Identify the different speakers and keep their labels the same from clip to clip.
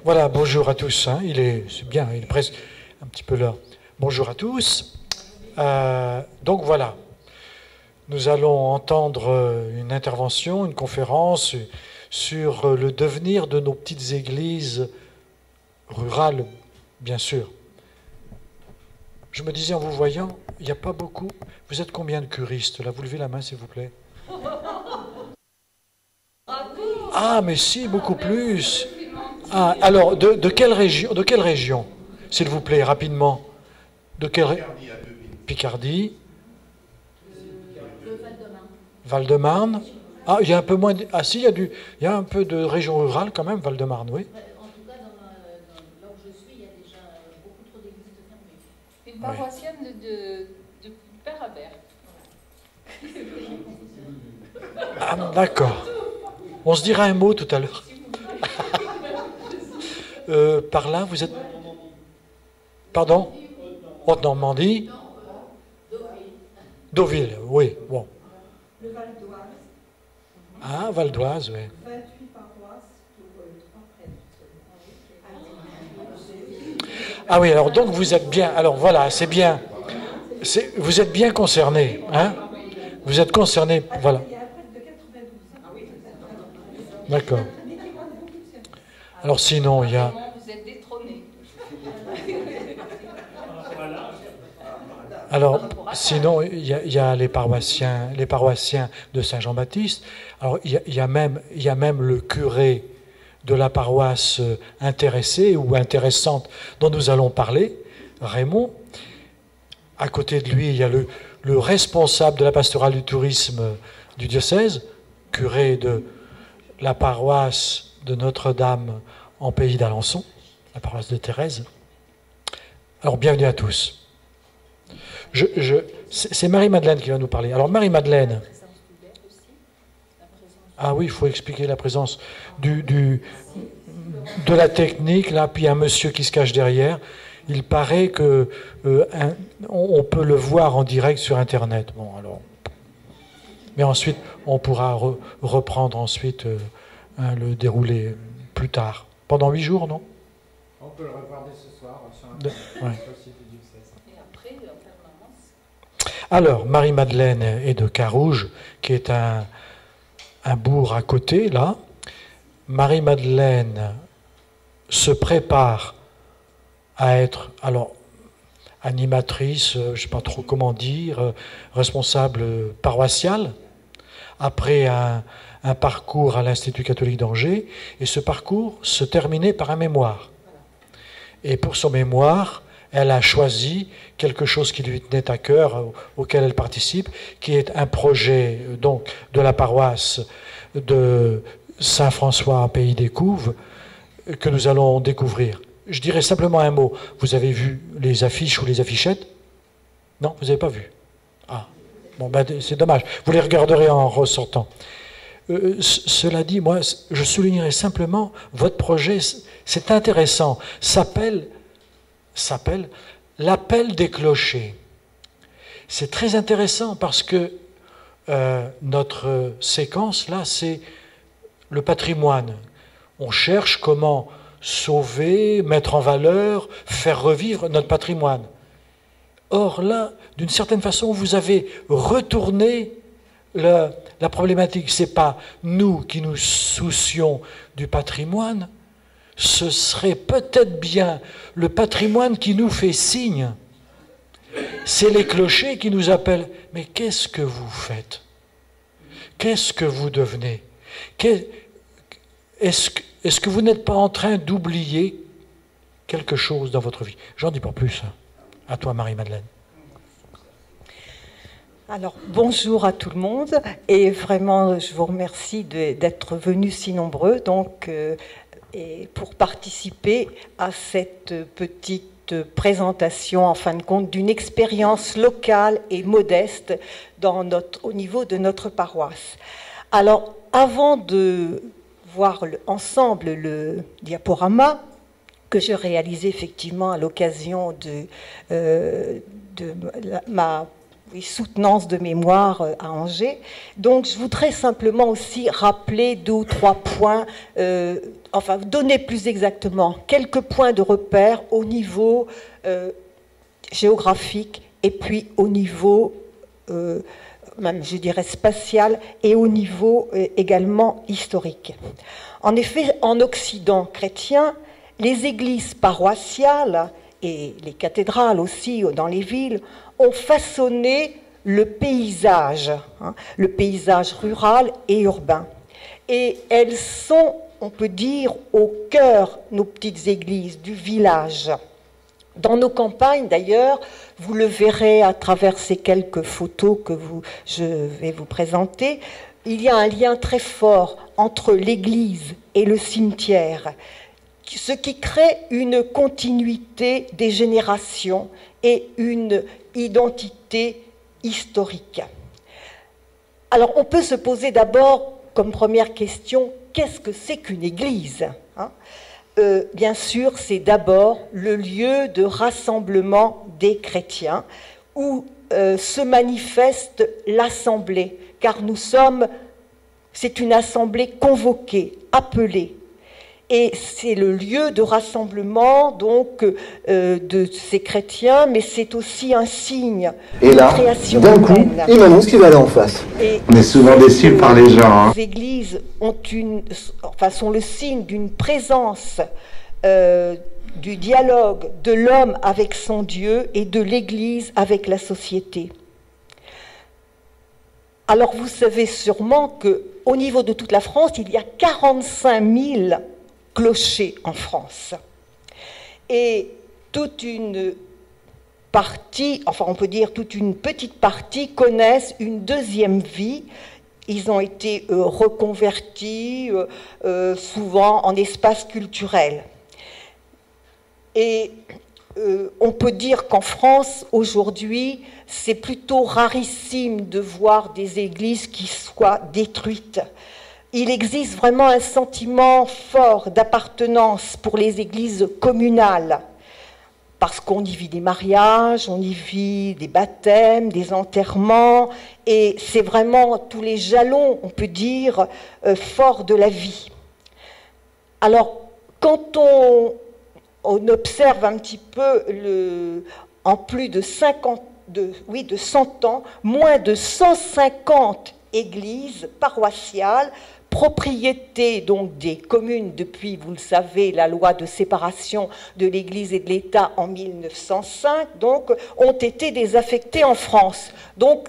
Speaker 1: Voilà, bonjour à tous. Hein, c'est bien, il est presque un petit peu l'heure. Bonjour à tous. Donc voilà, nous allons entendre une intervention, une conférence sur le devenir de nos petites églises rurales, bien sûr. Je me disais en vous voyant, il n'y a pas beaucoup. Vous êtes combien de curistes là? Vous levez la main, s'il vous plaît. Ah, mais si, beaucoup plus. Ah, alors, de quelle région, s'il vous plaît, rapidement? De quelle Picardie. Val-de-Marne. Ah, il y a un peu moins. Ah, si, il y a un peu de région rurale quand même, Val-de-Marne, oui.
Speaker 2: En tout cas, là où je suis, il y a déjà beaucoup trop d'églises fermées.
Speaker 3: Une paroissienne de père à père.
Speaker 1: Ah, d'accord. On se dira un mot tout à l'heure. Par là, vous êtes... Pardon? Haute-Normandie? Deauville, oui, bon.
Speaker 4: Le Val d'Oise.
Speaker 1: Ah, Val d'Oise, oui.
Speaker 4: 28 paroisses pour 3 prêtres.
Speaker 1: Ah oui, alors donc vous êtes bien... Alors voilà, c'est bien. Vous êtes bien concernés, hein? Vous êtes concernés, voilà.
Speaker 4: Il y a un prêtre de 92 ans.
Speaker 1: D'accord. Alors sinon, il y a...
Speaker 3: Vous êtes détrônés.
Speaker 1: Alors, sinon, il y a les paroissiens de Saint-Jean-Baptiste. Alors, il y a même le curé de la paroisse intéressée ou intéressante dont nous allons parler, Raymond. À côté de lui, il y a le responsable de la pastorale du tourisme du diocèse, curé de la paroisse de Notre-Dame en Pays d'Alençon, la paroisse de Thérèse. Alors, bienvenue à tous. C'est Marie-Madeleine qui va nous parler. Alors, Marie-Madeleine. Ah oui, il faut expliquer la présence de la technique, là, puis un monsieur qui se cache derrière. Il paraît que on peut le voir en direct sur Internet. Bon, alors. Mais ensuite, on pourra reprendre ensuite le déroulé plus tard. Pendant 8 jours, non?
Speaker 5: On peut le regarder ce soir sur Internet.
Speaker 3: Et après, en permanence.
Speaker 1: Alors, Marie-Madeleine est de Carouge, qui est un bourg à côté, là. Marie-Madeleine se prépare à être, alors, animatrice, je ne sais pas trop comment dire, responsable paroissiale, après un parcours à l'Institut catholique d'Angers, et ce parcours se terminait par un mémoire. Et pour son mémoire, elle a choisi quelque chose qui lui tenait à cœur, auquel elle participe, qui est un projet donc de la paroisse de Saint-François en Pays des Couves, que nous allons découvrir. Je dirais simplement un mot. Vous avez vu les affiches ou les affichettes? Non, vous n'avez pas vu? Ah, bon, ben, c'est dommage. Vous les regarderez en ressortant. Cela dit, moi, je soulignerai simplement, votre projet, c'est intéressant, s'appelle l'appel des clochers. C'est très intéressant parce que notre séquence, là, c'est le patrimoine. On cherche comment sauver, mettre en valeur, faire revivre notre patrimoine. Or là, d'une certaine façon, vous avez retourné la problématique. Ce n'est pas nous qui nous soucions du patrimoine, ce serait peut-être bien le patrimoine qui nous fait signe. C'est les clochers qui nous appellent. Mais qu'est-ce que vous faites? Qu'est-ce que vous devenez? Est-ce que vous n'êtes pas en train d'oublier quelque chose dans votre vie? J'en dis pas plus. À toi, Marie-Madeleine.
Speaker 4: Alors, bonjour à tout le monde. Et vraiment, je vous remercie d'être venus si nombreux et pour participer à cette petite présentation, en fin de compte, d'une expérience locale et modeste au niveau de notre paroisse. Alors, avant de voir ensemble le diaporama que je réalisais effectivement à l'occasion de ma soutenance de mémoire à Angers. Donc je voudrais simplement aussi rappeler 2 ou 3 points, enfin donner plus exactement quelques points de repère au niveau géographique et puis au niveau même je dirais spatial et au niveau également historique. En effet, en Occident chrétien, les églises paroissiales et les cathédrales aussi dans les villes ont façonné le paysage rural et urbain. Et elles sont, on peut dire, au cœur, nos petites églises, du village. Dans nos campagnes, d'ailleurs, vous le verrez à travers ces quelques photos que je vais vous présenter, il y a un lien très fort entre l'église et le cimetière, ce qui crée une continuité des générations et une identité historique. Alors, on peut se poser d'abord, comme première question, qu'est-ce que c'est qu'une église, hein ? Bien sûr, c'est d'abord le lieu de rassemblement des chrétiens où se manifeste l'assemblée, car c'est une assemblée convoquée, appelée. Et c'est le lieu de rassemblement donc de ces chrétiens, mais c'est aussi un signe
Speaker 6: de création humaine. Et là, d'un coup, il m'annonce qu'il va aller en face.
Speaker 7: On est souvent déçus par les gens.
Speaker 4: Les églises sont le signe d'une présence, du dialogue de l'homme avec son Dieu et de l'Église avec la société. Alors vous savez sûrement qu'au niveau de toute la France, il y a 45 000 clochers en France. Et toute une partie, enfin on peut dire toute une petite partie, connaissent une deuxième vie. Ils ont été reconvertis souvent en espaces culturels. Et on peut dire qu'en France, aujourd'hui, c'est plutôt rarissime de voir des églises qui soient détruites. Il existe vraiment un sentiment fort d'appartenance pour les églises communales, parce qu'on y vit des mariages, on y vit des baptêmes, des enterrements, et c'est vraiment tous les jalons, on peut dire, forts de la vie. Alors, quand on observe un petit peu, en plus de 100 ans, moins de 150 églises paroissiales, propriété donc des communes depuis, vous le savez, la loi de séparation de l'Église et de l'État en 1905, donc, ont été désaffectées en France. Donc,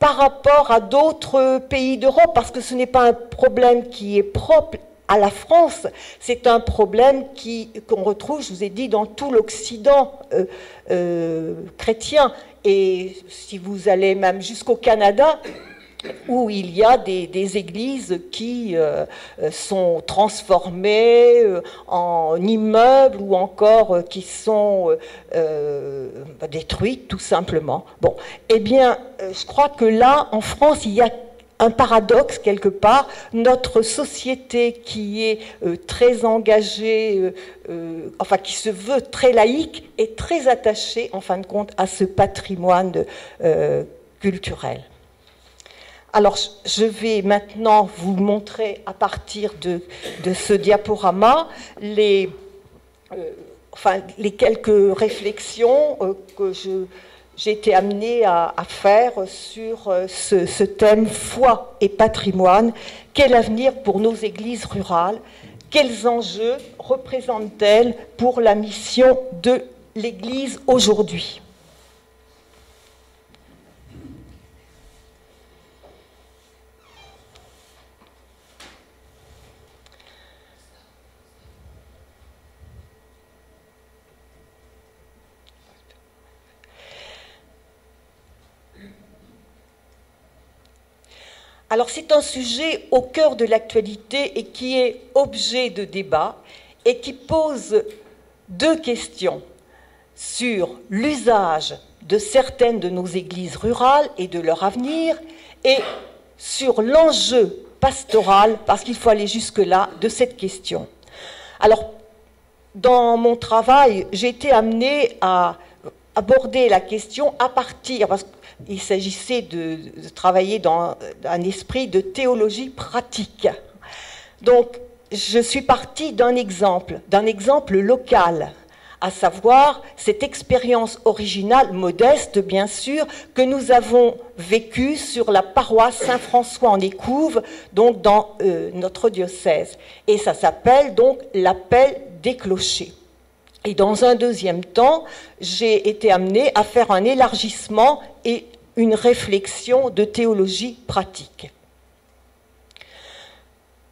Speaker 4: par rapport à d'autres pays d'Europe, parce que ce n'est pas un problème qui est propre à la France, c'est un problème qu'on retrouve, je vous ai dit, dans tout l'Occident chrétien. Et si vous allez même jusqu'au Canada, où il y a des églises qui sont transformées en immeubles ou encore qui sont détruites tout simplement. Bon, eh bien, je crois que là, en France, il y a un paradoxe quelque part. Notre société qui est très engagée, enfin qui se veut très laïque, est très attachée, en fin de compte, à ce patrimoine culturel. Alors, je vais maintenant vous montrer, à partir de ce diaporama, les quelques réflexions que j'ai été amenée à faire sur ce thème foi et patrimoine. Quel avenir pour nos églises rurales? Quels enjeux représentent-elles pour la mission de l'Église aujourd'hui? Alors c'est un sujet au cœur de l'actualité et qui est objet de débat et qui pose 2 questions sur l'usage de certaines de nos églises rurales et de leur avenir et sur l'enjeu pastoral, parce qu'il faut aller jusque-là, de cette question. Alors, dans mon travail, j'ai été amenée à abordé la question à partir, parce qu'il s'agissait de travailler dans un esprit de théologie pratique. Donc, je suis partie d'un exemple local, à savoir cette expérience originale, modeste bien sûr, que nous avons vécue sur la paroisse Saint-François-en-Écouves, donc dans notre diocèse. Et ça s'appelle donc l'appel des clochers. Et dans un deuxième temps, j'ai été amenée à faire un élargissement et une réflexion de théologie pratique.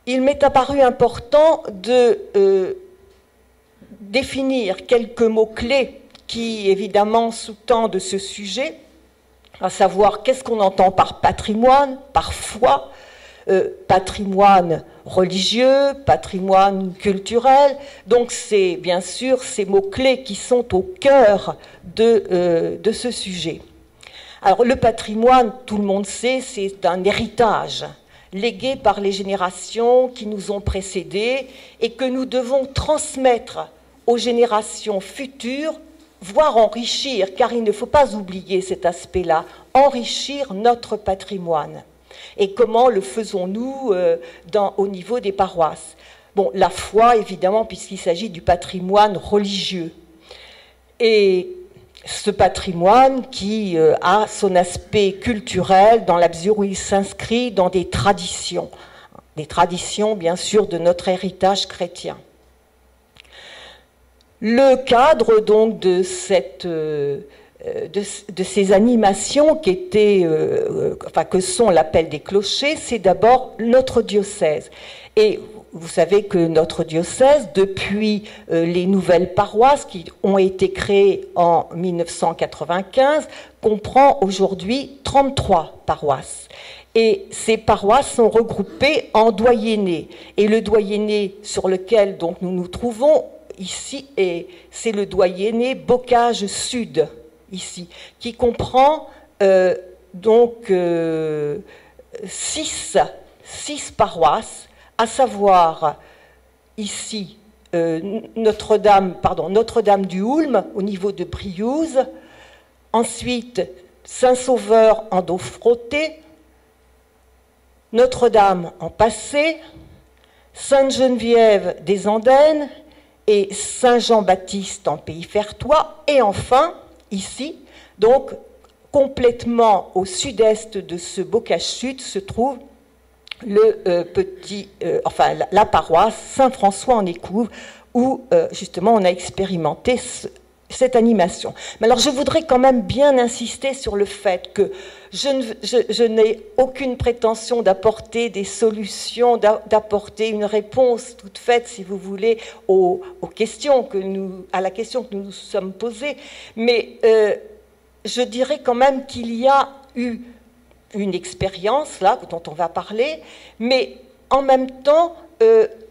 Speaker 4: Il m'est apparu important de définir quelques mots-clés qui, évidemment, sous-tendent ce sujet, à savoir qu'est-ce qu'on entend par patrimoine, par foi, patrimoine religieux, patrimoine culturel. Donc c'est bien sûr ces mots-clés qui sont au cœur de ce sujet. Alors le patrimoine, tout le monde sait, c'est un héritage légué par les générations qui nous ont précédés et que nous devons transmettre aux générations futures, voire enrichir, car il ne faut pas oublier cet aspect-là, enrichir notre patrimoine. Et comment le faisons-nous au niveau des paroisses? Bon, la foi, évidemment, puisqu'il s'agit du patrimoine religieux. Et ce patrimoine qui a son aspect culturel dans la mesure où il s'inscrit dans des traditions bien sûr de notre héritage chrétien. Le cadre donc de ces animations qui étaient, que sont l'appel des clochers, c'est d'abord notre diocèse. Et vous savez que notre diocèse, depuis les nouvelles paroisses qui ont été créées en 1995, comprend aujourd'hui 33 paroisses. Et ces paroisses sont regroupées en doyennés. Et le doyenné sur lequel donc, nous nous trouvons ici, c'est le doyenné Bocage Sud, ici, qui comprend six paroisses, à savoir ici Notre-Dame du Houlme au niveau de Briouze, ensuite Saint-Sauveur en Dauphrotté, Notre-Dame en Passé, Sainte-Geneviève des Andennes et Saint-Jean-Baptiste en Pays Fertois, et enfin, ici, donc complètement au sud-est de ce Bocage Sud se trouve la paroisse Saint-François-en-Écouves, où justement on a expérimenté cette animation. Mais alors je voudrais quand même bien insister sur le fait que je n'ai aucune prétention d'apporter des solutions, d'apporter une réponse toute faite, si vous voulez, à la question que nous nous sommes posée. Mais je dirais quand même qu'il y a eu une expérience, là, dont on va parler, mais en même temps,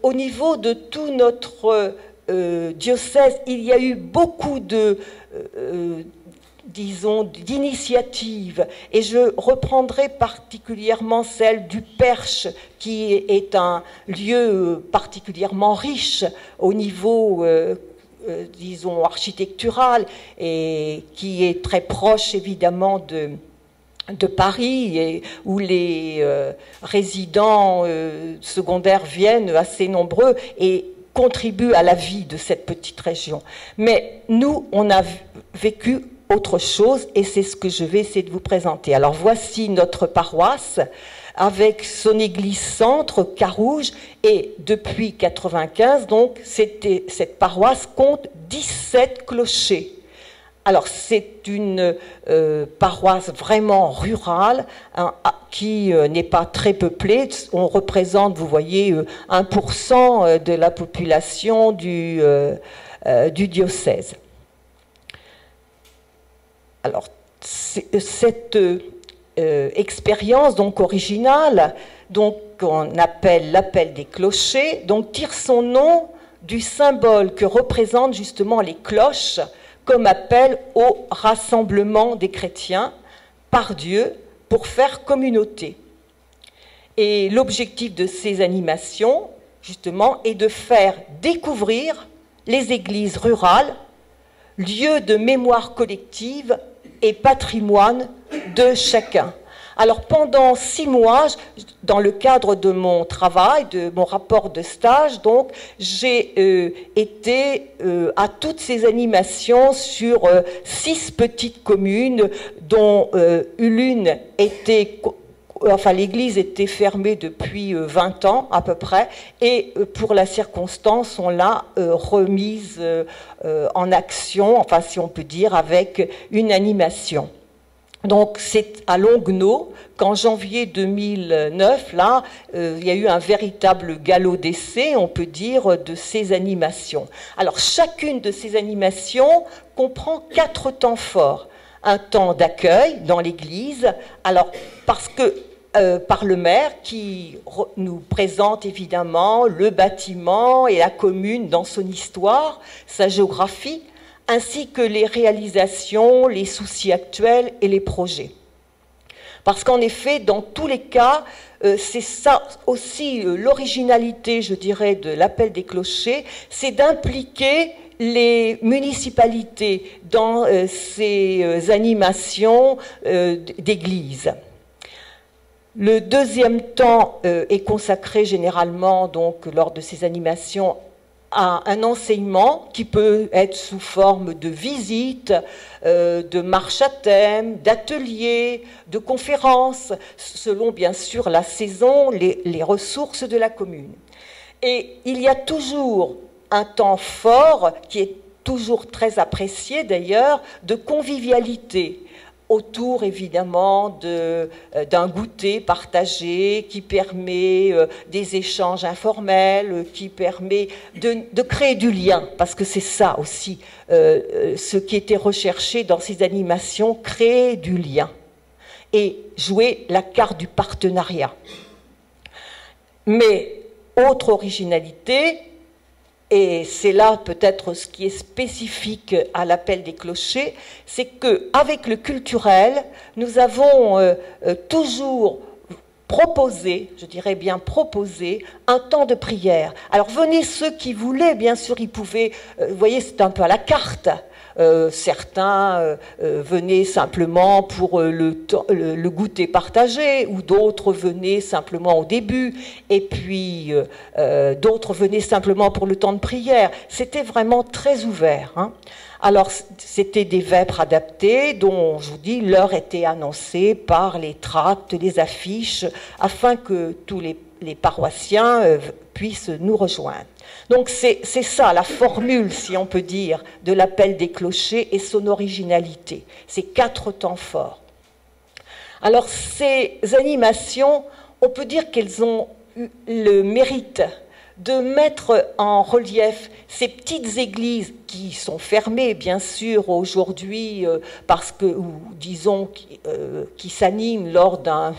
Speaker 4: au niveau de tout notre diocèse, il y a eu beaucoup d'initiatives, et je reprendrai particulièrement celle du Perche, qui est un lieu particulièrement riche au niveau architectural, et qui est très proche évidemment de Paris, et où les résidents secondaires viennent assez nombreux et contribuent à la vie de cette petite région. Mais nous, on a vécu autre chose, et c'est ce que je vais essayer de vous présenter. Alors voici notre paroisse avec son église centre, Carouge, et depuis 1995, donc, cette paroisse compte 17 clochers. Alors c'est une paroisse vraiment rurale, qui n'est pas très peuplée. On représente, vous voyez, 1% de la population du diocèse. Alors cette expérience donc originale, donc qu'on appelle l'appel des clochers, donc tire son nom du symbole que représentent justement les cloches comme appel au rassemblement des chrétiens par Dieu pour faire communauté. Et l'objectif de ces animations, justement, est de faire découvrir les églises rurales lieu de mémoire collective et patrimoine de chacun. Alors pendant 6 mois, dans le cadre de mon travail, de mon rapport de stage, donc j'ai été à toutes ces animations sur 6 petites communes, dont l'une était, enfin l'église était fermée depuis 20 ans à peu près, et pour la circonstance, on l'a remise en action, enfin si on peut dire, avec une animation. Donc c'est à Longnaud qu'en janvier 2009, là, il y a eu un véritable galop d'essai, on peut dire, de ces animations. Alors chacune de ces animations comprend 4 temps forts. Un temps d'accueil dans l'église, alors parce que par le maire qui nous présente évidemment le bâtiment et la commune dans son histoire, sa géographie, ainsi que les réalisations, les soucis actuels et les projets. Parce qu'en effet, dans tous les cas, c'est ça aussi l'originalité, je dirais, de l'appel des clochers, c'est d'impliquer les municipalités dans ces animations d'église. Le deuxième temps est consacré généralement, donc, lors de ces animations, à un enseignement qui peut être sous forme de visites, de marches à thème, d'ateliers, de conférences, selon bien sûr la saison, les ressources de la commune. Et il y a toujours un temps fort, qui est toujours très apprécié d'ailleurs, de convivialité, autour évidemment d'un goûter partagé qui permet des échanges informels, qui permet de créer du lien, parce que c'est ça aussi ce qui était recherché dans ces animations, créer du lien et jouer la carte du partenariat. Mais autre originalité, et c'est là peut-être ce qui est spécifique à l'appel des clochers, c'est qu'avec le culturel, nous avons toujours proposé, je dirais bien proposé, un temps de prière. Alors venez ceux qui voulaient, bien sûr, ils pouvaient, vous voyez, c'est un peu à la carte. Certains venaient simplement pour le goûter partagé, ou d'autres venaient simplement au début, et puis d'autres venaient simplement pour le temps de prière. C'était vraiment très ouvert, hein. Alors, c'était des vêpres adaptés dont, je vous dis, l'heure était annoncée par les tracts, les affiches, afin que tous les paroissiens puissent nous rejoindre. Donc c'est ça, la formule, si on peut dire, de l'appel des clochers et son originalité. Ces 4 temps forts. Alors ces animations, on peut dire qu'elles ont eu le mérite de mettre en relief ces petites églises qui sont fermées, bien sûr, aujourd'hui, parce que, ou disons, qui s'animent lors d'un,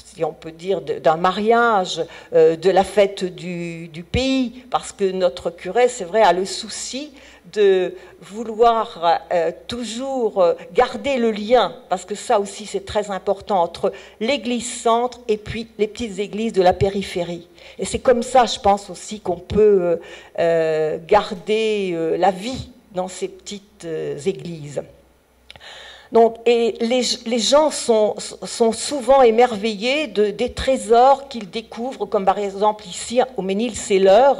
Speaker 4: si on peut dire, d'un mariage, de la fête du pays, parce que notre curé, c'est vrai, a le souci de vouloir toujours garder le lien, parce que ça aussi c'est très important, entre l'église centre et puis les petites églises de la périphérie. Et c'est comme ça, je pense aussi, qu'on peut garder la vie dans ces petites églises. Donc, et les gens sont souvent émerveillés des trésors qu'ils découvrent, comme par exemple ici au Ménil-Seller,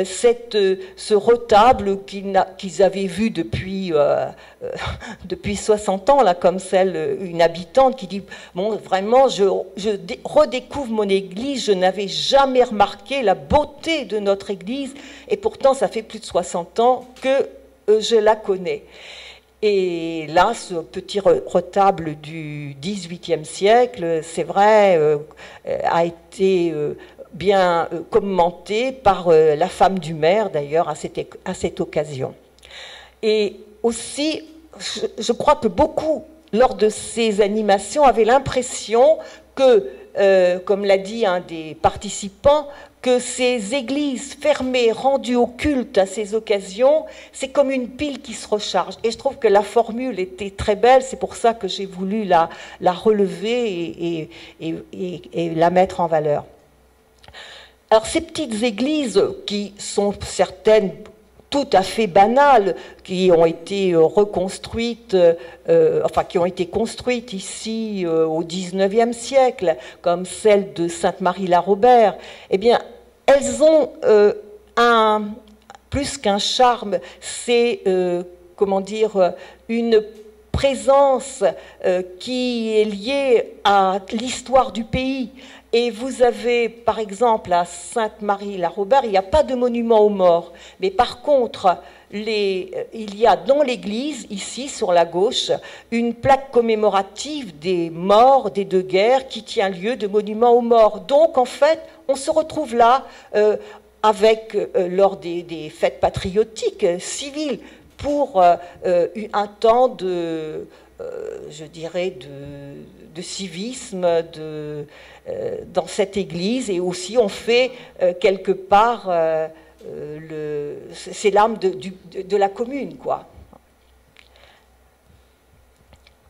Speaker 4: ce retable qu'ils avaient vu depuis 60 ans, là, comme une habitante qui dit « Bon, vraiment, je redécouvre mon église, je n'avais jamais remarqué la beauté de notre église, et pourtant ça fait plus de 60 ans que je la connais ». Et là, ce petit retable du XVIIIe siècle, c'est vrai, a été bien commenté par la femme du maire, d'ailleurs, à cette occasion. Et aussi, je crois que beaucoup, lors de ces animations, avaient l'impression que, comme l'a dit un des participants, que ces églises fermées, rendues au culte à ces occasions, c'est comme une pile qui se recharge. Et je trouve que la formule était très belle, c'est pour ça que j'ai voulu la relever et la mettre en valeur. Alors ces petites églises, qui sont certaines tout à fait banales qui ont été reconstruites, qui ont été construites ici au XIXe siècle, comme celle de Sainte-Marie-la-Robert, eh bien, elles ont plus qu'un charme, c'est, comment dire, une présence qui est liée à l'histoire du pays. Et vous avez, par exemple, à Sainte-Marie-la-Robert, il n'y a pas de monument aux morts. Mais par contre, il y a dans l'église, ici, sur la gauche, une plaque commémorative des morts des deux guerres qui tient lieu de monument aux morts. Donc, en fait, on se retrouve là lors des fêtes patriotiques civiles pour un temps de, je dirais, de civisme dans cette église, et aussi on fait quelque part, c'est l'âme de la commune, quoi.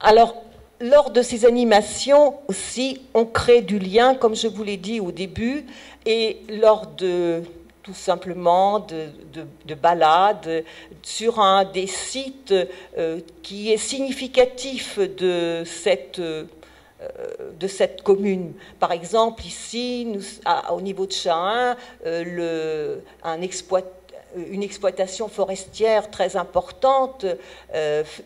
Speaker 4: Alors, lors de ces animations aussi, on crée du lien, comme je vous l'ai dit au début, et lors de tout simplement de balades sur un des sites qui est significatif de cette commune. Par exemple, ici, au niveau de Chahin, une exploitation forestière très importante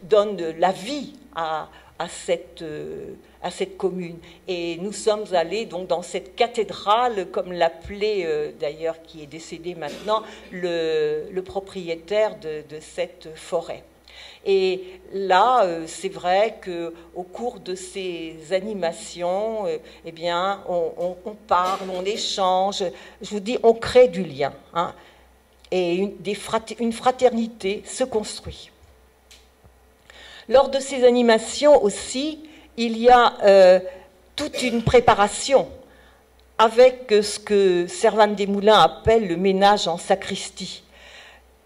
Speaker 4: donne la vie à cette commune. Et nous sommes allés donc dans cette cathédrale, comme l'appelait d'ailleurs, qui est décédé maintenant, le propriétaire de cette forêt. Et là, c'est vrai qu'au cours de ces animations, eh bien, on parle, on échange, je vous dis, on crée du lien, hein, et une fraternité se construit. Lors de ces animations aussi, il y a toute une préparation avec ce que Servan-Desmoulins appelle le ménage en sacristie.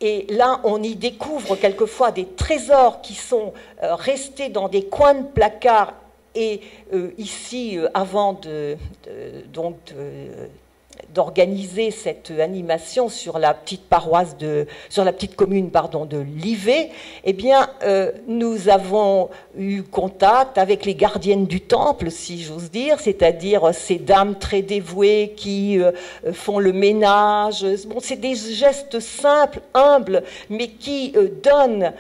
Speaker 4: Et là, on y découvre quelquefois des trésors qui sont restés dans des coins de placards. Et ici, avant d'organiser cette animation sur la petite commune de Livet, eh bien, nous avons eu contact avec les gardiennes du temple, si j'ose dire, c'est-à-dire ces dames très dévouées qui font le ménage. Bon, c'est des gestes simples, humbles, mais qui donnent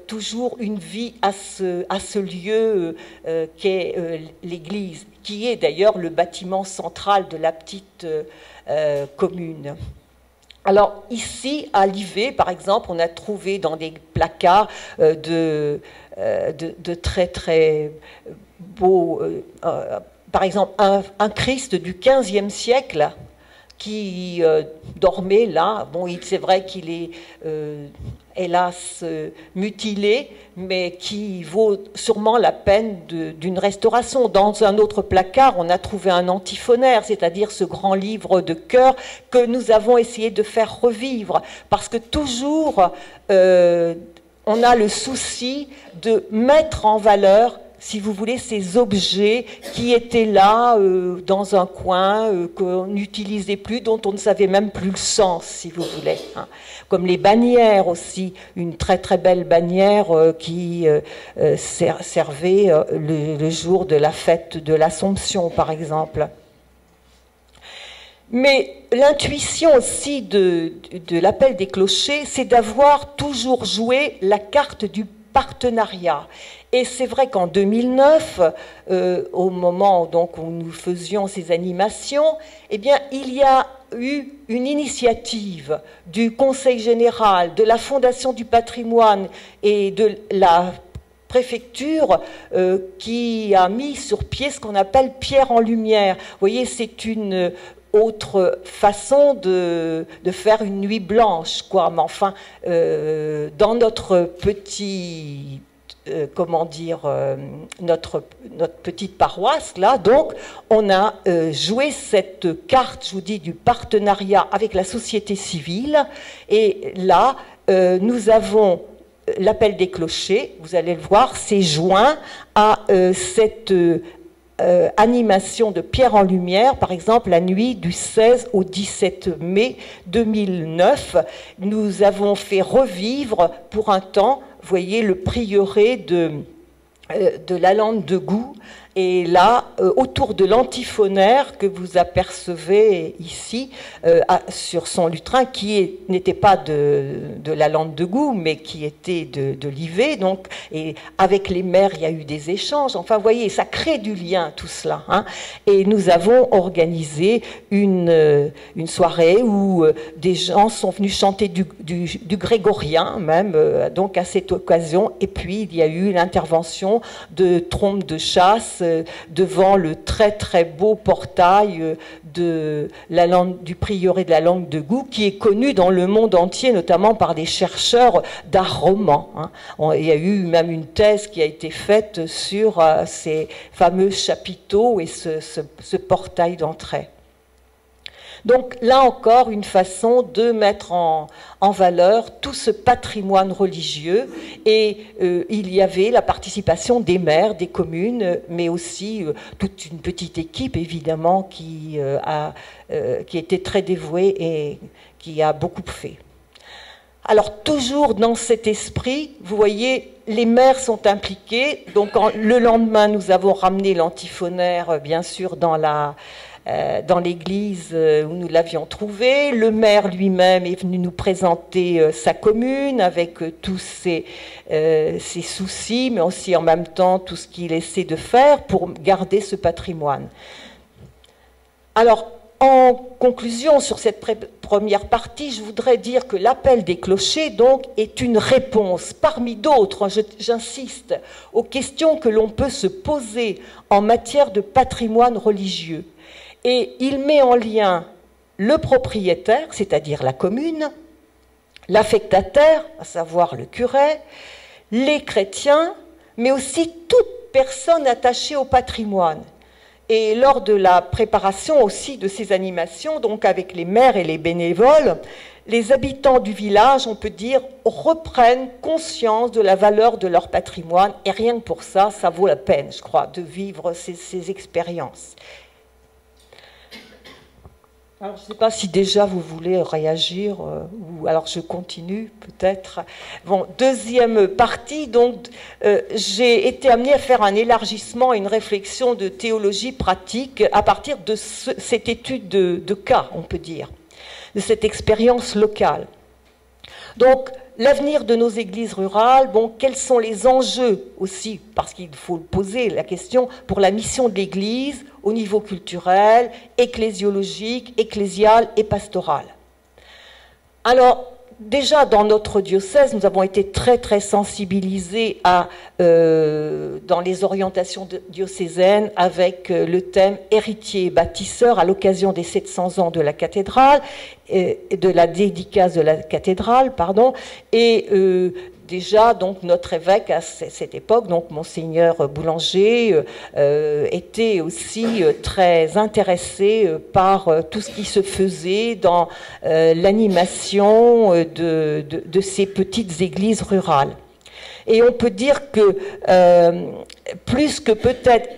Speaker 4: toujours une vie à ce lieu qu'est l'église, qui est d'ailleurs le bâtiment central de la petite commune. Alors ici, à Livet, par exemple, on a trouvé dans des placards de très très beaux, par exemple, un Christ du XVe siècle qui dormait là. Bon, c'est vrai qu'il est hélas mutilé, mais qui vaut sûrement la peine d'une restauration. Dans un autre placard, on a trouvé un antiphonaire, c'est-à-dire ce grand livre de chœur que nous avons essayé de faire revivre, parce que toujours on a le souci de mettre en valeur, si vous voulez, ces objets qui étaient là dans un coin, qu'on n'utilisait plus, dont on ne savait même plus le sens, si vous voulez. Hein. Comme les bannières aussi, une très très belle bannière qui servait le jour de la fête de l'Assomption, par exemple. Mais l'intuition aussi de l'appel des clochers, c'est d'avoir toujours joué la carte du partenariat. Et c'est vrai qu'en 2009, au moment donc, où nous faisions ces animations, eh bien, il y a eu une initiative du Conseil général, de la Fondation du patrimoine et de la préfecture qui a mis sur pied ce qu'on appelle Pierre en lumière. Vous voyez, c'est une autre façon de faire une nuit blanche, quoi. Mais enfin, dans notre petit... notre petite paroisse, là, donc, on a joué cette carte, je vous dis, du partenariat avec la société civile, et là, nous avons l'appel des clochers, vous allez le voir, c'est joint à cette animations de Pierre en Lumière, par exemple la nuit du 16 au 17 mai 2009. Nous avons fait revivre pour un temps, vous voyez, le prieuré de la Lande de Goût. Et là, autour de l'antiphonaire que vous apercevez ici, sur son lutrin, qui n'était pas de la Lande de Goût, mais qui était de l'Ivet. Donc, et avec les maires, il y a eu des échanges. Enfin, vous voyez, ça crée du lien, tout cela. Hein. Et nous avons organisé une soirée où des gens sont venus chanter du grégorien, même, donc à cette occasion. Et puis, il y a eu l'intervention de trompes de chasse devant le très très beau portail du prieuré de la Lande de Goût, qui est connu dans le monde entier, notamment par des chercheurs d'art roman. Hein. Il y a eu même une thèse qui a été faite sur ces fameux chapiteaux et ce portail d'entrée. Donc là encore, une façon de mettre en valeur tout ce patrimoine religieux. Et il y avait la participation des maires, des communes, mais aussi toute une petite équipe, évidemment, qui était très dévouée et qui a beaucoup fait. Alors, toujours dans cet esprit, vous voyez, les maires sont impliqués. Donc, le lendemain, nous avons ramené l'antiphonaire, bien sûr, dans l'église où nous l'avions trouvé. Le maire lui-même est venu nous présenter sa commune avec tous ses soucis, mais aussi en même temps tout ce qu'il essaie de faire pour garder ce patrimoine. Alors, en conclusion sur cette première partie, je voudrais dire que l'appel des clochers, donc, est une réponse, parmi d'autres, j'insiste, aux questions que l'on peut se poser en matière de patrimoine religieux. Et il met en lien le propriétaire, c'est-à-dire la commune, l'affectataire, à savoir le curé, les chrétiens, mais aussi toute personne attachée au patrimoine. Et lors de la préparation aussi de ces animations, donc avec les maires et les bénévoles, les habitants du village, on peut dire, reprennent conscience de la valeur de leur patrimoine. Et rien que pour ça, ça vaut la peine, je crois, de vivre ces expériences. Alors, je ne sais pas si déjà vous voulez réagir, ou alors je continue peut-être. Bon, deuxième partie, donc j'ai été amenée à faire un élargissement, une réflexion de théologie pratique à partir de cette étude de cas, on peut dire, de cette expérience locale. Donc, l'avenir de nos églises rurales, bon, quels sont les enjeux aussi, parce qu'il faut poser la question pour la mission de l'Église au niveau culturel, ecclésiologique, ecclésial et pastoral. Alors, déjà dans notre diocèse, nous avons été très très sensibilisés dans les orientations diocésaines avec le thème héritier et bâtisseur à l'occasion des 700 ans de la cathédrale, de la dédicace de la cathédrale, pardon, et déjà, donc, notre évêque à cette époque, donc Monseigneur Boulanger, était aussi très intéressé par tout ce qui se faisait dans l'animation de ces petites églises rurales. Et on peut dire que, plus que peut-être,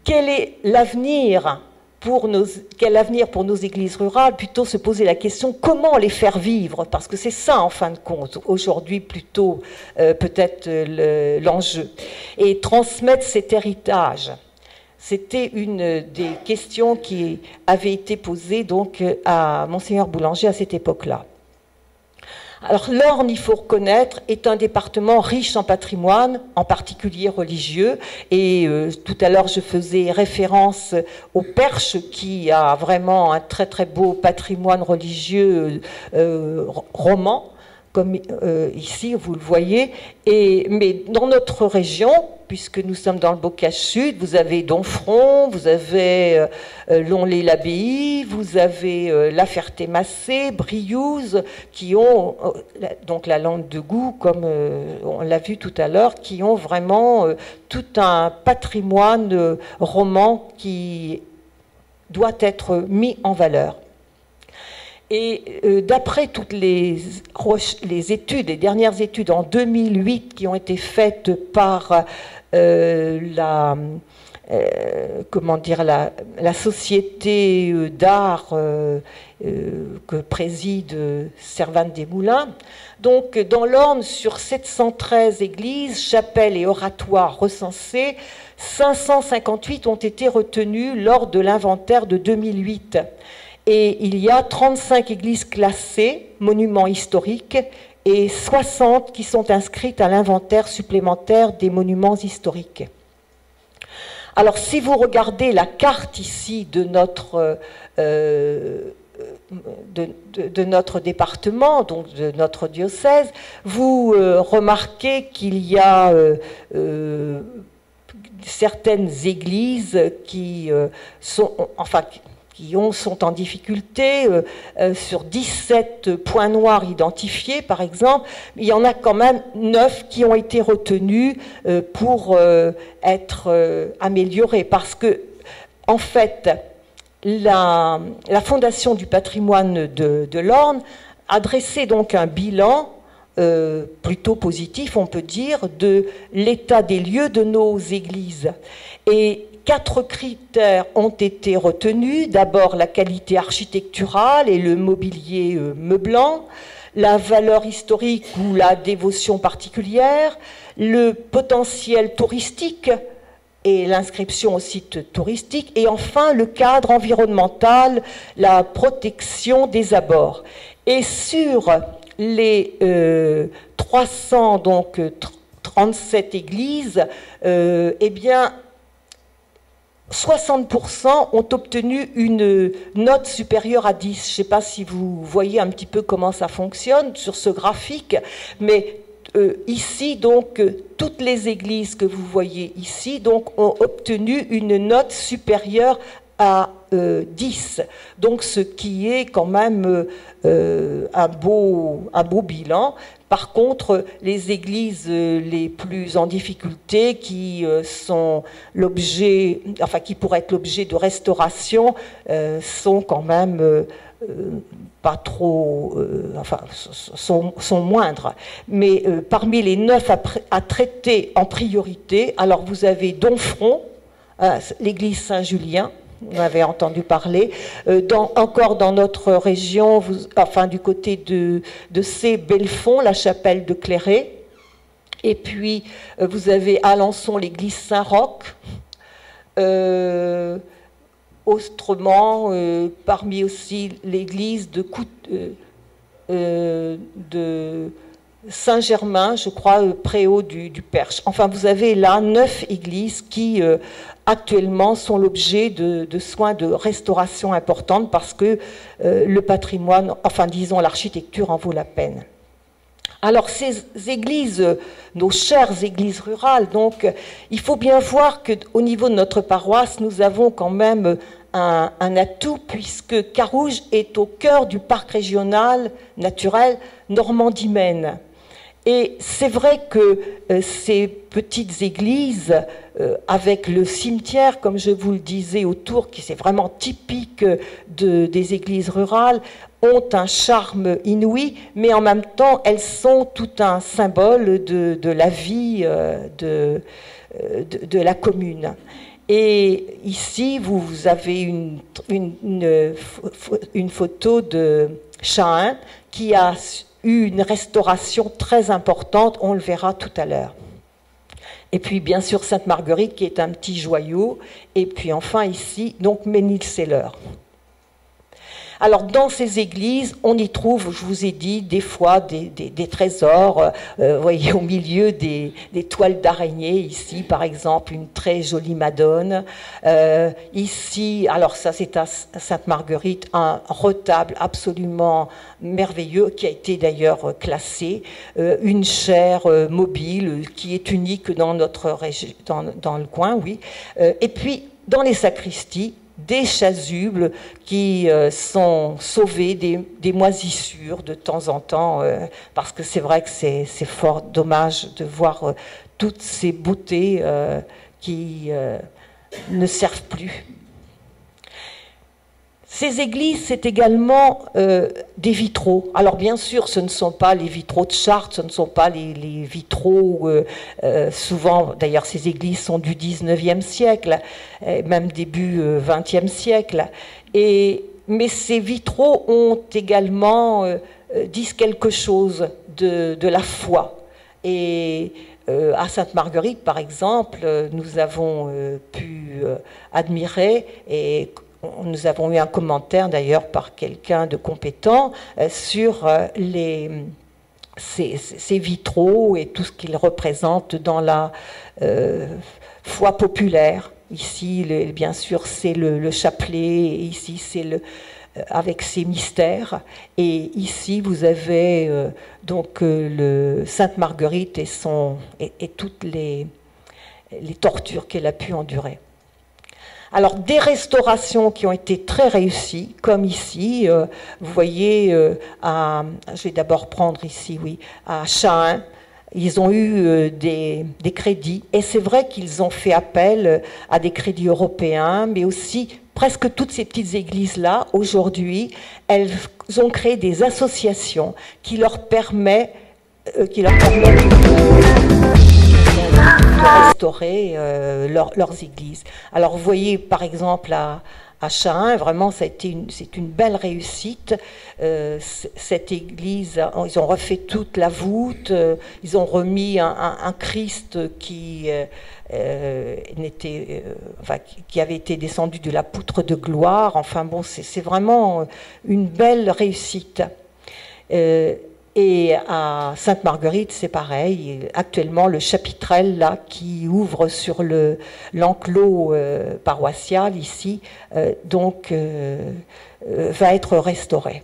Speaker 4: quel est l'avenir pour nos églises rurales, plutôt se poser la question comment les faire vivre, parce que c'est ça en fin de compte aujourd'hui plutôt peut-être l'enjeu, et transmettre cet héritage. C'était une des questions qui avait été posée donc à Monseigneur Boulanger à cette époque-là. Alors l'Orne, il faut reconnaître, est un département riche en patrimoine, en particulier religieux. Et tout à l'heure, je faisais référence au Perche, qui a vraiment un très très beau patrimoine religieux roman, comme ici, vous le voyez. Mais dans notre région, puisque nous sommes dans le Bocage Sud, vous avez Domfront, vous avez Lonlay-l'Abbaye, vous avez La Ferté-Massé, Briouze, qui ont, donc la Lande de Goût, comme on l'a vu tout à l'heure, qui ont vraiment tout un patrimoine roman qui doit être mis en valeur. Et d'après toutes les études, les dernières études en 2008 qui ont été faites par comment dire, la société d'art que préside Servan-des-Moulins. Donc, dans l'Orne, sur 713 églises, chapelles et oratoires recensés, 558 ont été retenus lors de l'inventaire de 2008. Et il y a 35 églises classées, monuments historiques, et 60 qui sont inscrites à l'inventaire supplémentaire des monuments historiques. Alors, si vous regardez la carte ici de notre département, donc de notre diocèse, vous remarquez qu'il y a certaines églises qui sont en difficulté. Sur 17 points noirs identifiés, par exemple, il y en a quand même 9 qui ont été retenus pour être améliorés. Parce que, en fait, la Fondation du patrimoine de l'Orne a dressé donc un bilan plutôt positif, on peut dire, de l'état des lieux de nos églises. Et 4 critères ont été retenus. D'abord, la qualité architecturale et le mobilier meublant, la valeur historique ou la dévotion particulière, le potentiel touristique et l'inscription au site touristique, et enfin le cadre environnemental, la protection des abords. Et sur les 337 églises, eh bien, 60% ont obtenu une note supérieure à 10. Je ne sais pas si vous voyez un petit peu comment ça fonctionne sur ce graphique, mais ici, donc, toutes les églises que vous voyez ici donc, ont obtenu une note supérieure à 10. Donc, ce qui est quand même un beau bilan. Par contre, les églises les plus en difficulté, qui sont l'objet, enfin qui pourraient être l'objet de restauration, sont quand même pas trop, enfin sont moindres. Mais parmi les 9 à traiter en priorité, alors vous avez Domfront, l'église Saint-Julien. Vous en avez entendu parler. Encore dans notre région, enfin du côté de Belfond, la chapelle de Cléré. Et puis, vous avez Alençon, l'église Saint-Roch. Autrement, parmi aussi l'église de Saint-Germain, je crois, Préau du Perche. Enfin, vous avez là 9 églises qui actuellement sont l'objet de soins de restauration importantes parce que le patrimoine, enfin disons l'architecture en vaut la peine. Alors ces églises, nos chères églises rurales, donc il faut bien voir qu'au niveau de notre paroisse, nous avons quand même un atout puisque Carouge est au cœur du parc régional naturel Normandie-Maine. Et c'est vrai que ces petites églises, avec le cimetière, comme je vous le disais, autour, qui c'est vraiment typique des églises rurales, ont un charme inouï, mais en même temps, elles sont tout un symbole de la vie de la commune. Et ici, vous avez une photo de Chahin qui a eu une restauration très importante, on le verra tout à l'heure. Et puis bien sûr Sainte-Marguerite qui est un petit joyau, et puis enfin ici, donc Ménil-Seller. Alors dans ces églises, on y trouve, je vous ai dit, des fois des trésors. Vous voyez au milieu des toiles d'araignée, ici par exemple une très jolie Madone. Ici, alors ça c'est à Sainte-Marguerite, un retable absolument merveilleux qui a été d'ailleurs classé. Une chaire mobile qui est unique dans notre région, dans le coin, oui. Et puis dans les sacristies, des chasubles qui sont sauvés des moisissures de temps en temps, parce que c'est vrai que c'est fort dommage de voir toutes ces beautés qui ne servent plus. Ces églises, c'est également des vitraux. Alors bien sûr, ce ne sont pas les vitraux de Chartres, ce ne sont pas les vitraux, souvent, d'ailleurs ces églises sont du 19e siècle, même début 20e siècle. Mais ces vitraux ont également, disent quelque chose de la foi. Et à Sainte-Marguerite, par exemple, nous avons pu admirer et nous avons eu un commentaire d'ailleurs par quelqu'un de compétent sur ces vitraux et tout ce qu'ils représentent dans la foi populaire. Ici, bien sûr, c'est le chapelet, et ici, c'est avec ses mystères. Et ici, vous avez donc Sainte Marguerite et toutes les tortures qu'elle a pu endurer. Alors, des restaurations qui ont été très réussies, comme ici, vous voyez, je vais d'abord prendre ici, oui, à Chahin, ils ont eu des crédits, et c'est vrai qu'ils ont fait appel à des crédits européens, mais aussi presque toutes ces petites églises-là, aujourd'hui, elles ont créé des associations qui leur permettent de restaurer leurs églises. Alors vous voyez par exemple à Chahin, vraiment c'est une belle réussite. Cette église, ils ont refait toute la voûte, ils ont remis un Christ qui avait été descendu de la poutre de gloire. Enfin bon, c'est vraiment une belle réussite. Et à Sainte-Marguerite, c'est pareil. Actuellement, le chapitrel là, qui ouvre sur l'enclos paroissial ici, va être restauré.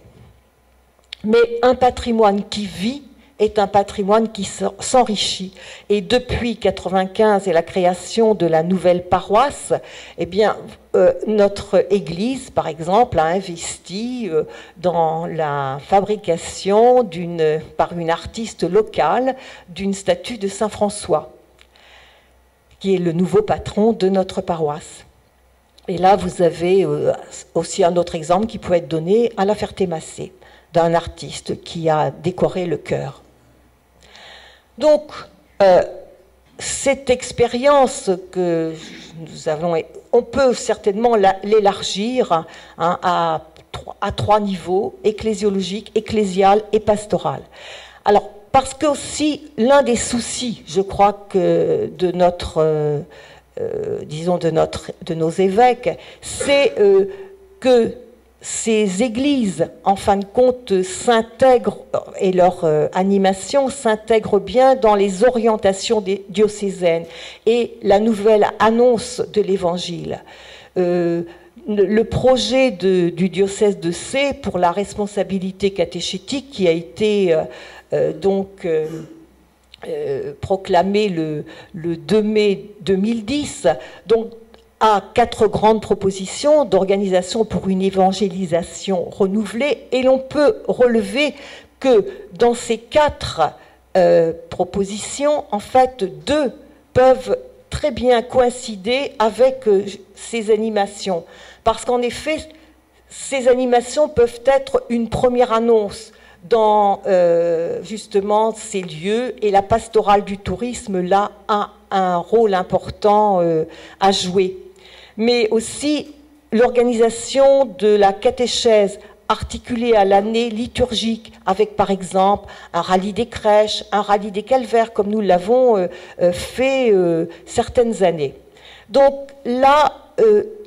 Speaker 4: Mais un patrimoine qui vit est un patrimoine qui s'enrichit. Et depuis 1995 et la création de la nouvelle paroisse, eh bien, notre Église, par exemple, a investi dans la fabrication par une artiste locale d'une statue de Saint François, qui est le nouveau patron de notre paroisse. Et là, vous avez aussi un autre exemple qui peut être donné à la Ferté-Massé, d'un artiste qui a décoré le chœur. Donc, cette expérience que nous avons, on peut certainement l'élargir à trois niveaux, ecclésiologique, ecclésial et pastoral. Alors, parce que aussi, l'un des soucis, je crois que de nos évêques, c'est que ces églises, en fin de compte, s'intègrent, et leur animation s'intègre bien dans les orientations diocésaines et la nouvelle annonce de l'Évangile. Le projet du diocèse de Sées pour la responsabilité catéchétique qui a été proclamé le 2 mai 2010, donc à 4 grandes propositions d'organisation pour une évangélisation renouvelée, et l'on peut relever que dans ces 4 propositions, en fait, 2 peuvent très bien coïncider avec ces animations, parce qu'en effet, ces animations peuvent être une première annonce dans justement ces lieux, et la pastorale du tourisme là a un rôle important à jouer. Mais aussi l'organisation de la catéchèse articulée à l'année liturgique, avec par exemple un rallye des crèches, un rallye des calvaires, comme nous l'avons fait certaines années. Donc là,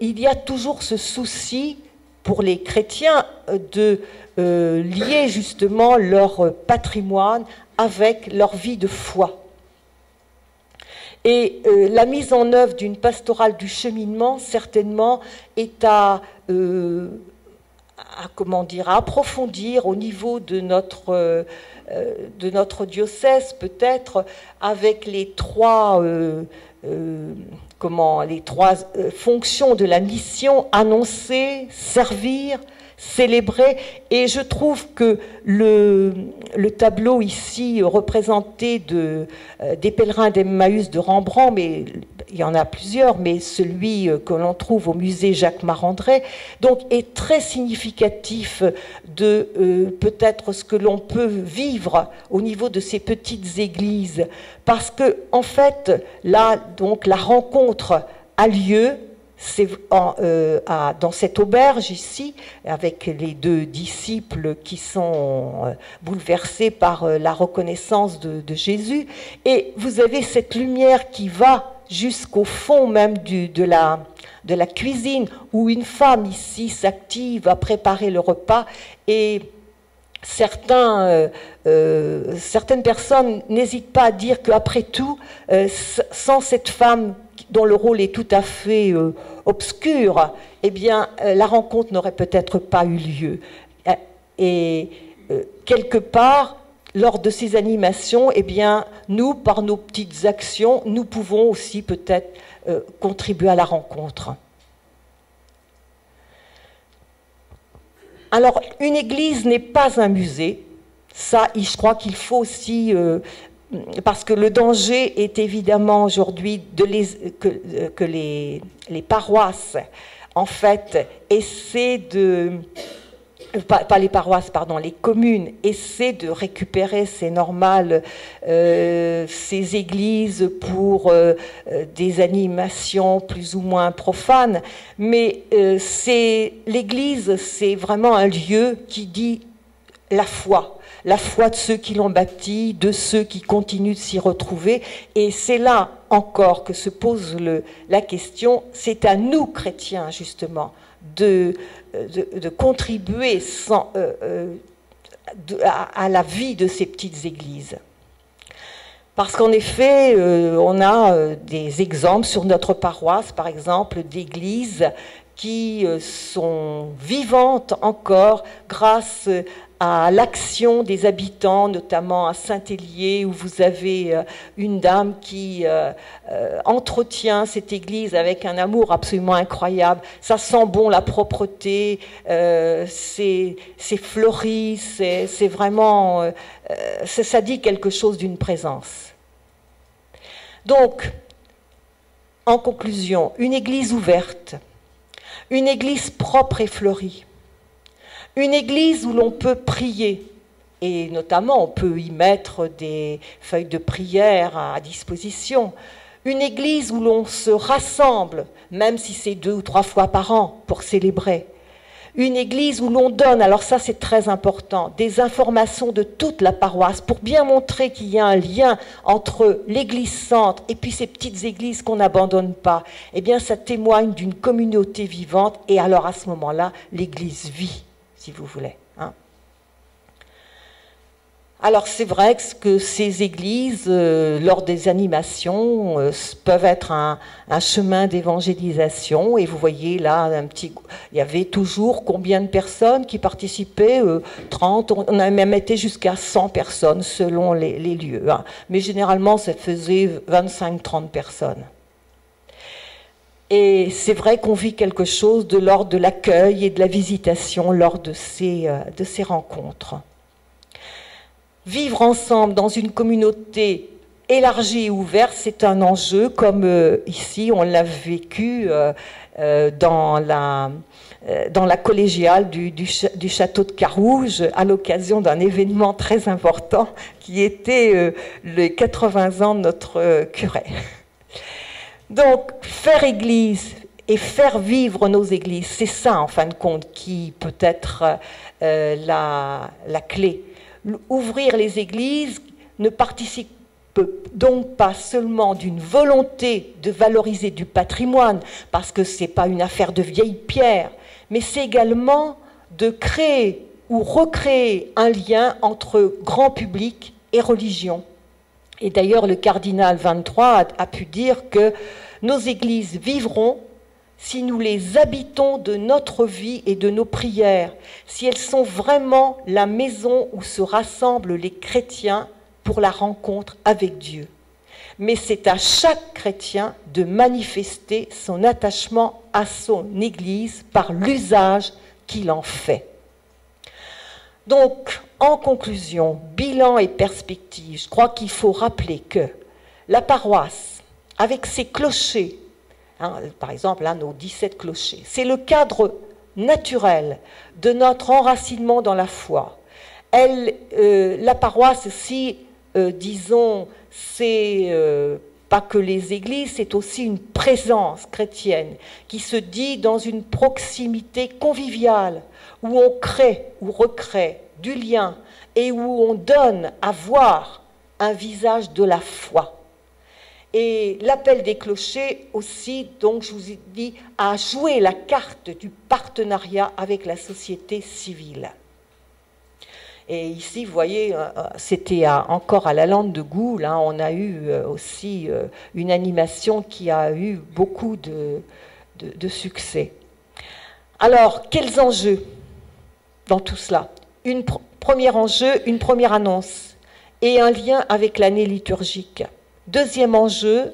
Speaker 4: il y a toujours ce souci pour les chrétiens de lier justement leur patrimoine avec leur vie de foi. Et la mise en œuvre d'une pastorale du cheminement, certainement, est à approfondir au niveau de notre diocèse, peut-être, avec les trois fonctions de la mission: annoncer, servir, célébrer. Et je trouve que le tableau ici représenté des pèlerins d'Emmaüs de Rembrandt, mais il y en a plusieurs, mais celui que l'on trouve au musée Jacques Marandré, donc est très significatif de peut-être ce que l'on peut vivre au niveau de ces petites églises. Parce que, en fait, là, donc, la rencontre a lieu dans cette auberge ici, avec les deux disciples qui sont bouleversés par la reconnaissance de Jésus. Et vous avez cette lumière qui va jusqu'au fond même de la cuisine, où une femme ici s'active à préparer le repas. Et certaines personnes n'hésitent pas à dire qu'après tout, sans cette femme dont le rôle est tout à fait obscur, eh bien, la rencontre n'aurait peut-être pas eu lieu. Et quelque part, lors de ces animations, eh bien, nous, par nos petites actions, nous pouvons aussi peut-être contribuer à la rencontre. Alors, une église n'est pas un musée. Ça, je crois qu'il faut aussi... parce que le danger est évidemment aujourd'hui que les paroisses, en fait, essaient de... Pas les paroisses, pardon, les communes essaient de récupérer, c'est normal, ces églises pour des animations plus ou moins profanes, mais l'église, c'est vraiment un lieu qui dit la foi de ceux qui l'ont bâti, de ceux qui continuent de s'y retrouver, et c'est là encore que se pose la question, c'est à nous, chrétiens, justement, de contribuer à la vie de ces petites églises. Parce qu'en effet, on a des exemples sur notre paroisse, par exemple, d'églises qui sont vivantes encore grâce à l'action des habitants, notamment à Saint-Hélier, où vous avez une dame qui entretient cette église avec un amour absolument incroyable. Ça sent bon la propreté, c'est fleuri, c'est vraiment... ça dit quelque chose d'une présence. Donc, en conclusion, une église ouverte, une église propre et fleurie, une église où l'on peut prier, et notamment on peut y mettre des feuilles de prière à disposition. Une église où l'on se rassemble, même si c'est 2 ou 3 fois par an, pour célébrer. Une église où l'on donne, alors ça c'est très important, des informations de toute la paroisse pour bien montrer qu'il y a un lien entre l'église centre et puis ces petites églises qu'on n'abandonne pas. Eh bien ça témoigne d'une communauté vivante et alors à ce moment-là, l'église vit, si vous voulez. Alors c'est vrai que ces églises, lors des animations, peuvent être un chemin d'évangélisation. Et vous voyez là, il y avait toujours combien de personnes qui participaient 30, on a même été jusqu'à 100 personnes selon les lieux. Mais généralement, ça faisait 25-30 personnes. Et c'est vrai qu'on vit quelque chose de l'ordre de l'accueil et de la visitation lors de ces rencontres. Vivre ensemble dans une communauté élargie et ouverte, c'est un enjeu, comme ici on l'a vécu dans la collégiale du château de Carouge, à l'occasion d'un événement très important qui était les 80 ans de notre curé. Donc, faire église et faire vivre nos églises, c'est ça, en fin de compte, qui peut être la clé. Ouvrir les églises ne participe donc pas seulement d'une volonté de valoriser du patrimoine, parce que ce n'est pas une affaire de vieilles pierres, mais c'est également de créer ou recréer un lien entre grand public et religion. Et d'ailleurs, le cardinal 23 a pu dire que nos églises vivront si nous les habitons de notre vie et de nos prières, si elles sont vraiment la maison où se rassemblent les chrétiens pour la rencontre avec Dieu. Mais c'est à chaque chrétien de manifester son attachement à son Église par l'usage qu'il en fait. Donc, en conclusion, bilan et perspective, je crois qu'il faut rappeler que la paroisse, avec ses clochers, par exemple, nos 17 clochers, c'est le cadre naturel de notre enracinement dans la foi. La paroisse, si, disons, c'est pas que les églises, c'est aussi une présence chrétienne qui se dit dans une proximité conviviale, où on crée ou recrée du lien et où on donne à voir un visage de la foi. Et l'appel des clochers aussi, donc je vous ai dit, a joué la carte du partenariat avec la société civile. Et ici, vous voyez, c'était encore à la Lande de Goules, on a eu aussi une animation qui a eu beaucoup de succès. Alors, quels enjeux dans tout cela? Premier enjeu, une première annonce et un lien avec l'année liturgique. Deuxième enjeu,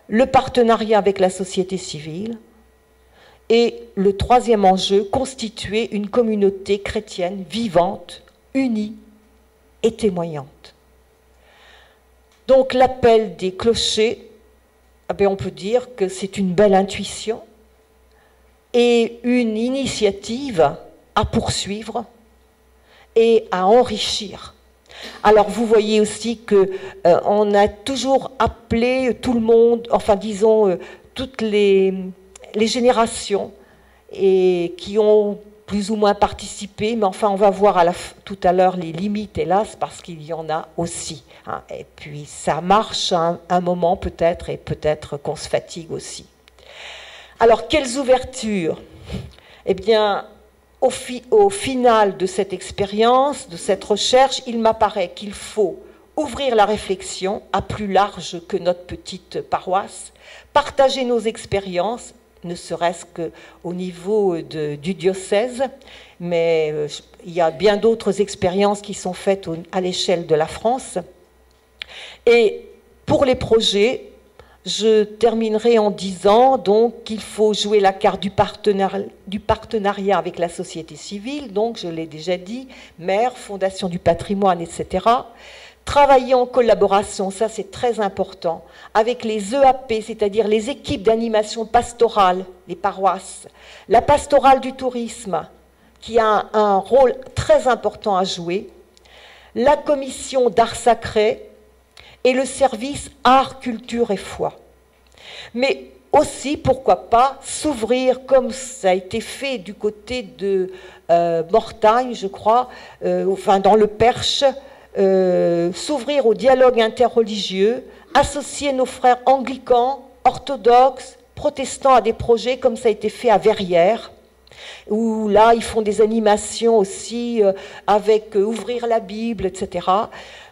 Speaker 4: le partenariat avec la société civile. Et le troisième enjeu, constituer une communauté chrétienne vivante, unie et témoignante. Donc l'appel des clochers, on peut dire que c'est une belle intuition et une initiative à poursuivre et à enrichir. Alors vous voyez aussi qu'on a toujours appelé tout le monde, enfin disons toutes les générations et qui ont plus ou moins participé, mais enfin on va voir tout à l'heure les limites, hélas, parce qu'il y en a aussi. Et puis ça marche à un moment peut-être, et peut-être qu'on se fatigue aussi. Alors quelles ouvertures? Eh bien, au final de cette expérience, de cette recherche, il m'apparaît qu'il faut ouvrir la réflexion à plus large que notre petite paroisse, partager nos expériences, ne serait-ce qu'au niveau du diocèse, mais il y a bien d'autres expériences qui sont faites à l'échelle de la France. Et pour les projets, je terminerai en disant donc qu'il faut jouer la carte du partenariat avec la société civile, donc je l'ai déjà dit, maire, fondation du patrimoine, etc. Travailler en collaboration, ça c'est très important, avec les EAP, c'est-à-dire les équipes d'animation pastorale, les paroisses, la pastorale du tourisme, qui a un rôle très important à jouer, la commission d'art sacré et le service art, culture et foi. Mais aussi, pourquoi pas, s'ouvrir, comme ça a été fait du côté de Mortagne, je crois, enfin dans le Perche, s'ouvrir au dialogue interreligieux, associer nos frères anglicans, orthodoxes, protestants à des projets comme ça a été fait à Verrières, où là ils font des animations aussi avec ouvrir la Bible, etc.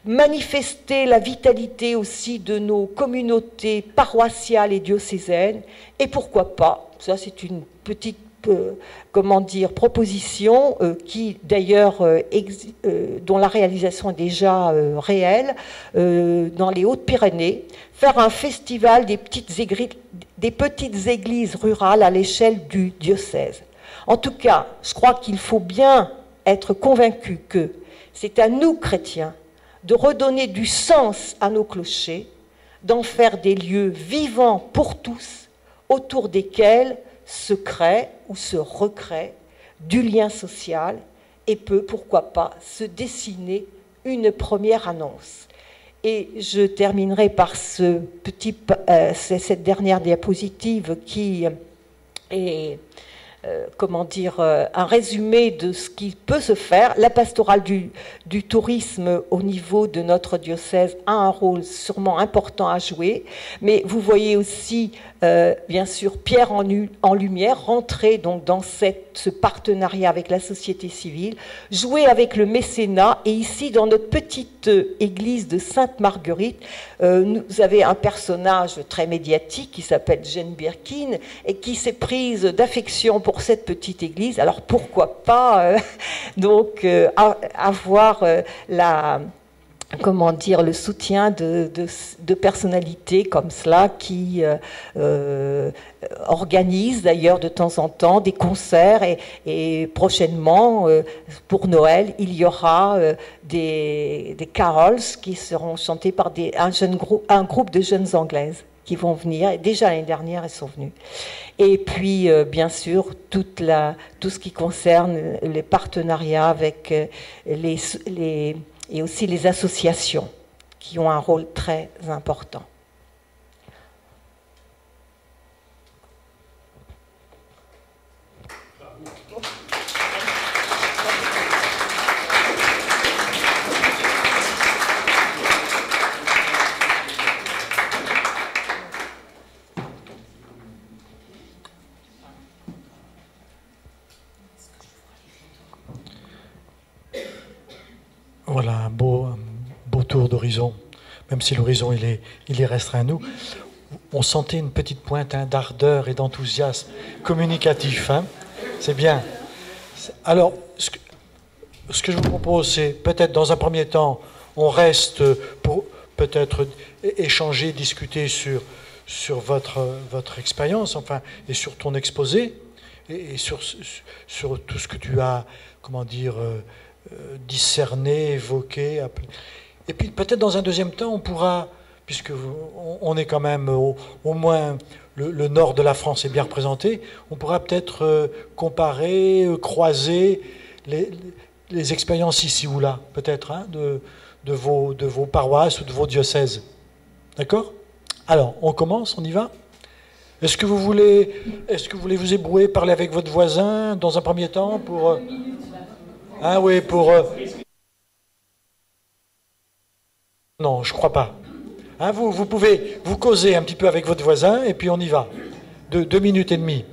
Speaker 4: Manifester la vitalité aussi de nos communautés paroissiales et diocésaines, et pourquoi pas, ça c'est une petite proposition qui d'ailleurs dont la réalisation est déjà réelle dans les Hautes-Pyrénées, faire un festival des petites églises rurales à l'échelle du diocèse. En tout cas, je crois qu'il faut bien être convaincu que c'est à nous, chrétiens, de redonner du sens à nos clochers, d'en faire des lieux vivants pour tous, autour desquels se crée ou se recrée du lien social et peut, pourquoi pas, se dessiner une première annonce. Et je terminerai par cette dernière diapositive qui est un résumé de ce qui peut se faire. La pastorale du tourisme au niveau de notre diocèse a un rôle sûrement important à jouer, mais vous voyez aussi, bien sûr, Pierre en lumière, rentrer donc dans ce partenariat avec la société civile, jouer avec le mécénat, et ici, dans notre petite église de Sainte-Marguerite, vous avez un personnage très médiatique qui s'appelle Jane Birkin, et qui s'est prise d'affection pour cette petite église. Alors pourquoi pas avoir comment dire, le soutien de personnalités comme cela qui organisent d'ailleurs de temps en temps des concerts et prochainement, pour Noël, il y aura des carols qui seront chantés par un groupe de jeunes Anglaises qui vont venir. Et déjà l'année dernière, elles sont venues. Et puis, bien sûr, tout ce qui concerne les partenariats avec et aussi les associations qui ont un rôle très important.
Speaker 1: Voilà un beau tour d'horizon, même si l'horizon il est restreint à nous. On sentait une petite pointe d'ardeur et d'enthousiasme communicatif. Hein, c'est bien. Alors, ce que je vous propose, c'est peut-être dans un premier temps, on reste pour peut-être échanger, discuter sur votre expérience, enfin, et sur ton exposé, et sur tout ce que tu as, comment dire, discerner, évoquer. Et puis peut-être dans un deuxième temps, on pourra, puisque on est quand même au moins le nord de la France est bien représenté, on pourra peut-être comparer, croiser les expériences ici ou là, peut-être, hein, de vos paroisses ou de vos diocèses. D'accord ? Alors, on commence, on y va ? Est-ce que vous voulez vous ébrouer, parler avec votre voisin dans un premier temps pour... Ah oui, pour... Non, je crois pas. Hein, vous pouvez vous causer un petit peu avec votre voisin et puis on y va. 2 minutes et demie.